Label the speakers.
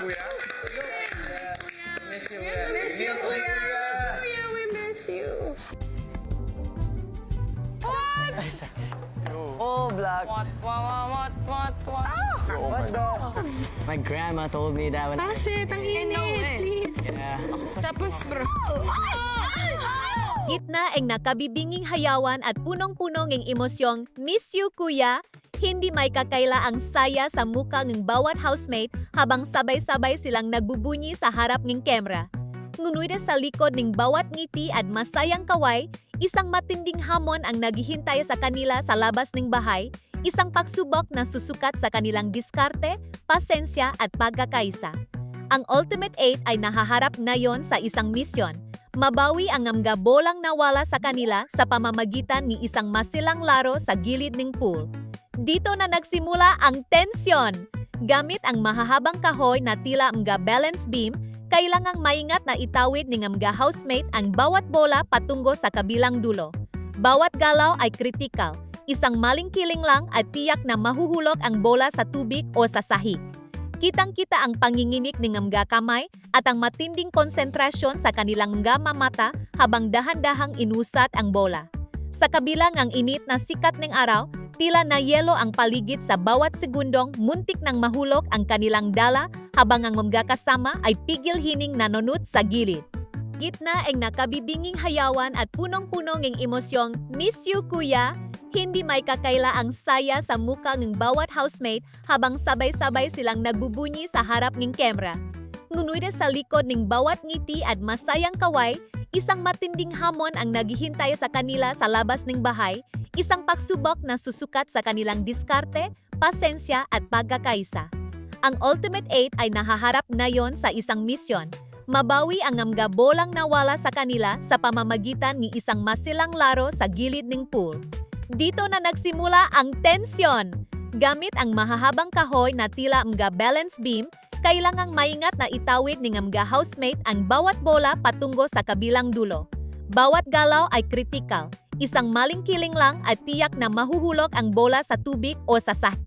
Speaker 1: kuya. Miss you, kuya.
Speaker 2: Miss you, kuya.
Speaker 3: Kuya, we miss you.
Speaker 2: Oh, Black.
Speaker 3: What?
Speaker 2: What the?
Speaker 4: My grandma told me that when
Speaker 3: Basit, ang init, please.
Speaker 4: yeah.
Speaker 3: Tapos, bro.
Speaker 5: Gitna ang nakabibinging hayawan at punong-punong ang emosyong "Miss you, kuya", hindi may kakaila ang saya sa mukha ng bawat housemate habang sabay-sabay silang nagbubunyi sa harap ng kamera. Ngunit sa likod ng bawat ngiti at masayang kaway, isang matinding hamon ang naghihintay sa kanila sa labas ng bahay, isang pagsubok na susukat sa kanilang diskarte, pasensya at pagkakaisa. Ang Ultimate 8 ay nahaharap ngayon sa isang misyon. Mabawi ang mga bolang nawala sa kanila sa pamamagitan ni isang masilang laro sa gilid ng pool. Dito na nagsimula ang tensyon. Gamit ang mahahabang kahoy na tila mga balance beam, kailangang maingat na itawid ng mga housemate ang bawat bola patungo sa kabilang dulo. Bawat galaw ay kritikal. Isang maling kiling lang at tiyak na mahuhulog ang bola sa tubig o sa sahig. Kitang-kita ang panginginik ng mga kamay at ang matinding konsentrasyon sa kanilang mga mata habang dahan-dahang inusat ang bola. Sa kabilang ang init na sikat ng araw, tila na yelo ang paligid sa bawat segundong muntik nang mahulog ang kanilang dala habang ang mga kasama ay pigil-hining nanonut sa gilid. Gitna ang nakabibinging hayawan at punong-punong ng emosyong "Miss you, kuya", hindi may kakaila ang saya sa mukha ng bawat housemate habang sabay-sabay silang nagbubunyi sa harap ng kamera. Ngunit sa likod ng bawat ngiti at masayang kaway, isang matinding hamon ang naghihintay sa kanila sa labas ng bahay, isang pagsubok na susukat sa kanilang diskarte, pasensya at pagkakaisa. Ang Ultimate 8 ay nahaharap ngayon sa isang misyon. Mabawi ang mga bolang nawala sa kanila sa pamamagitan ni isang masilang laro sa gilid ng pool. Dito na nagsimula ang tensyon. Gamit ang mahahabang kahoy na tila mga balance beam, kailangang maingat na itawid ng mga housemate ang bawat bola patungo sa kabilang dulo. Bawat galaw ay kritikal. Isang maling kiling lang at tiyak na mahuhulog ang bola sa tubig o sa sahig.